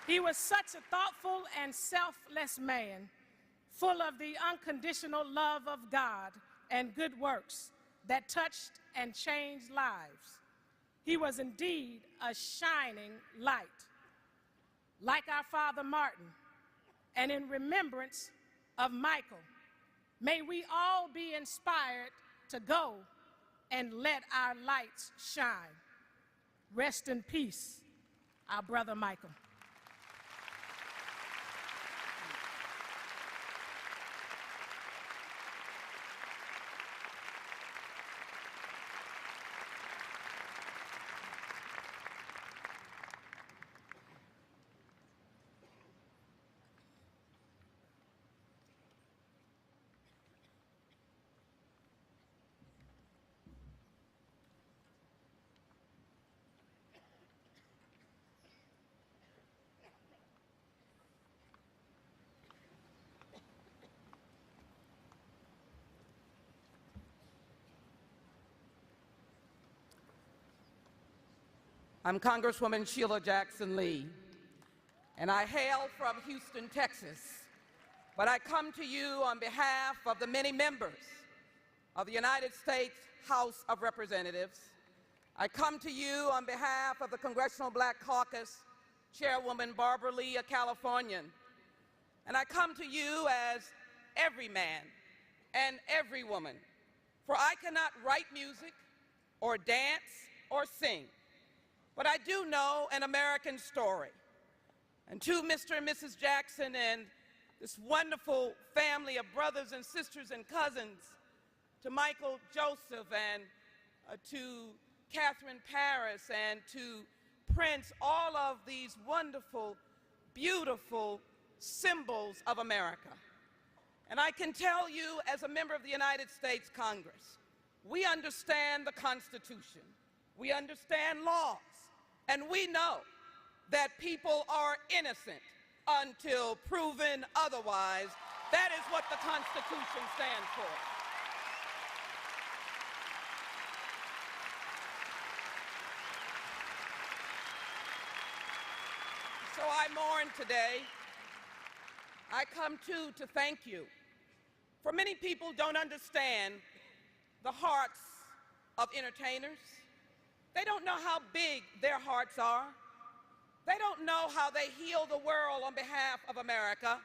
He was such a thoughtful and selfless man, full of the unconditional love of God and good works that touched and changed lives. He was indeed a shining light, like our Father Martin. And in remembrance of Michael, may we all be inspired to go and let our lights shine. Rest in peace, our brother Michael. I'm Congresswoman Sheila Jackson Lee, and I hail from Houston, Texas. But I come to you on behalf of the many members of the United States House of Representatives. I come to you on behalf of the Congressional Black Caucus, Chairwoman Barbara Lee, a Californian. And I come to you as every man and every woman, for I cannot write music or dance or sing, but I do know an American story. And to Mr. and Mrs. Jackson and this wonderful family of brothers and sisters and cousins, to Michael Joseph and to Catherine Paris and to Prince, all of these wonderful, beautiful symbols of America. And I can tell you, as a member of the United States Congress, we understand the Constitution, we understand laws, and we know that people are innocent until proven otherwise. That is what the Constitution stands for. So I mourn today. I come to thank you. For many people don't understand the hearts of entertainers. They don't know how big their hearts are. They don't know how they heal the world on behalf of America.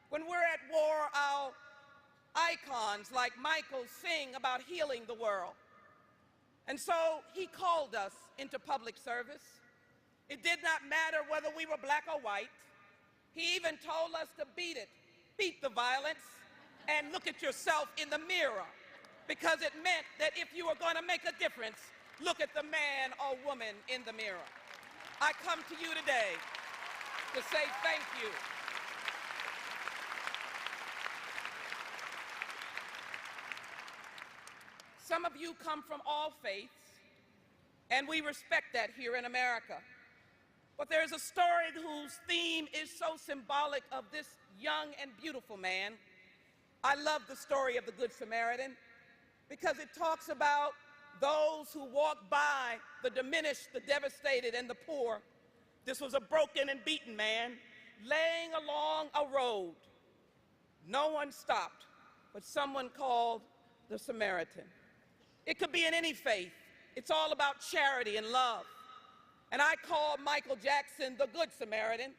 When we're at war, our icons like Michael sing about healing the world. And so he called us into public service. It did not matter whether we were black or white. He even told us to beat it, beat the violence, and look at yourself in the mirror, because it meant that if you were going to make a difference, look at the man or woman in the mirror. I come to you today to say thank you. Some of you come from all faiths, and we respect that here in America. But there's a story whose theme is so symbolic of this young and beautiful man. I love the story of the Good Samaritan because it talks about those who walk by the diminished, the devastated, and the poor. This was a broken and beaten man laying along a road. No one stopped, but someone called the Samaritan. It could be in any faith. It's all about charity and love. And I call Michael Jackson the Good Samaritan.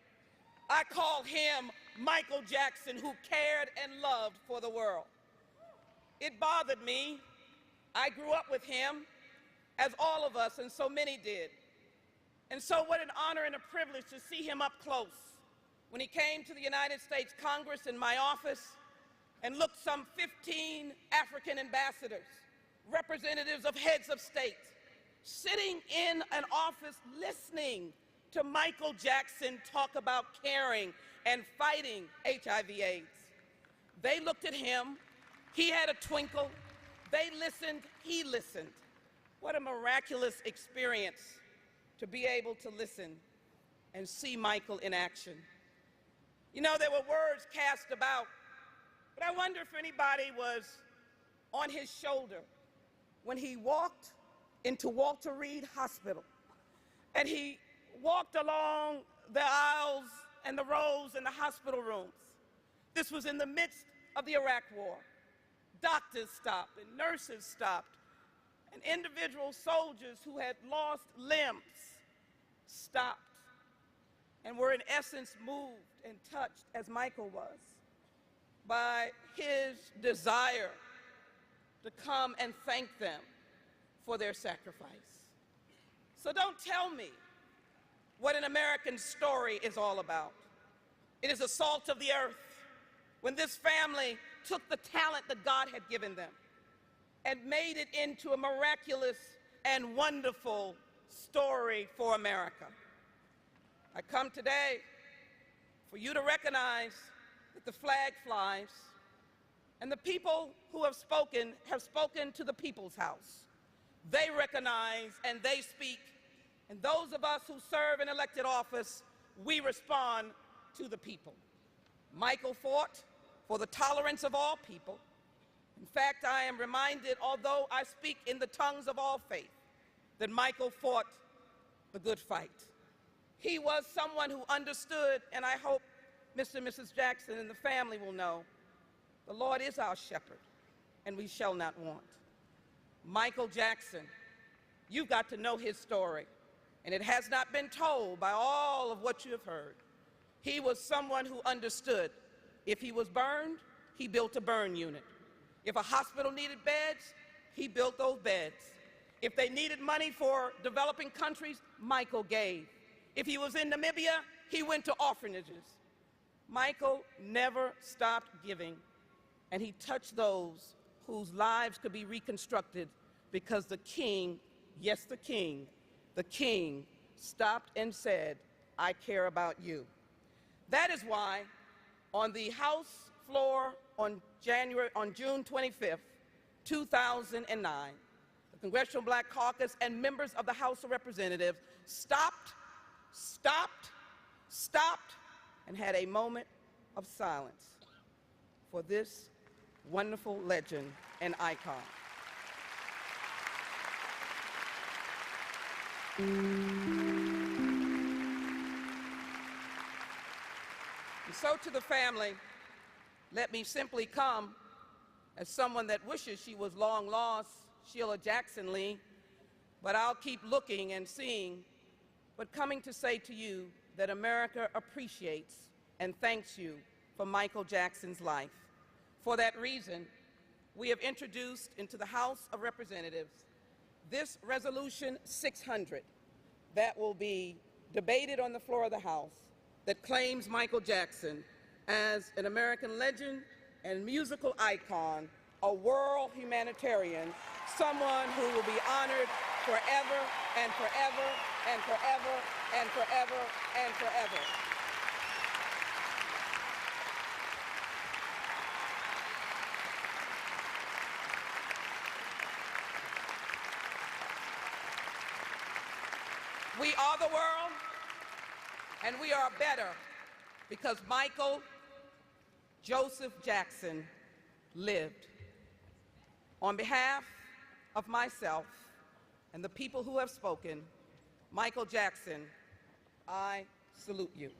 I call him Michael Jackson, who cared and loved for the world. It bothered me. I grew up with him, as all of us, and so many did. And so what an honor and a privilege to see him up close. When he came to the United States Congress in my office and looked some 15 African ambassadors, representatives of heads of state, sitting in an office listening to Michael Jackson talk about caring and fighting HIV/AIDS. They looked at him. He had a twinkle. They listened. He listened. What a miraculous experience to be able to listen and see Michael in action. You know, there were words cast about, but I wonder if anybody was on his shoulder when he walked into Walter Reed Hospital and he walked along the aisles and the rows in the hospital rooms. This was in the midst of the Iraq War. Doctors stopped and nurses stopped, and individual soldiers who had lost limbs stopped and were in essence moved and touched, as Michael was, by his desire to come and thank them for their sacrifice. So don't tell me what an American story is all about. It is the salt of the earth. When this family took the talent that God had given them and made it into a miraculous and wonderful story for America. I come today for you to recognize that the flag flies, and the people who have spoken to the people's house. They recognize and they speak, and those of us who serve in elected office, we respond to the people. Michael fought for the tolerance of all people. In fact, I am reminded, although I speak in the tongues of all faith, that Michael fought the good fight. He was someone who understood, and I hope Mr. and Mrs. Jackson and the family will know, the Lord is our shepherd, and we shall not want. Michael Jackson, you've got to know his story, and it has not been told by all of what you have heard. He was someone who understood. If he was burned, he built a burn unit. If a hospital needed beds, he built those beds. If they needed money for developing countries, Michael gave. If he was in Namibia, he went to orphanages. Michael never stopped giving, and he touched those whose lives could be reconstructed because the king, yes, the king stopped and said, I care about you. That is why on the House floor on June 25th, 2009, the Congressional Black Caucus and members of the House of Representatives stopped, and had a moment of silence for this wonderful legend and icon. And so to the family, let me simply come as someone that wishes she was long lost, Sheila Jackson Lee, but I'll keep looking and seeing, but coming to say to you that America appreciates and thanks you for Michael Jackson's life. For that reason, we have introduced into the House of Representatives this Resolution 600 that will be debated on the floor of the House that claims Michael Jackson as an American legend and musical icon, a world humanitarian, someone who will be honored forever and forever and forever and forever and forever. We are the world, and we are better because Michael Joseph Jackson lived. On behalf of myself and the people who have spoken, Michael Jackson, I salute you.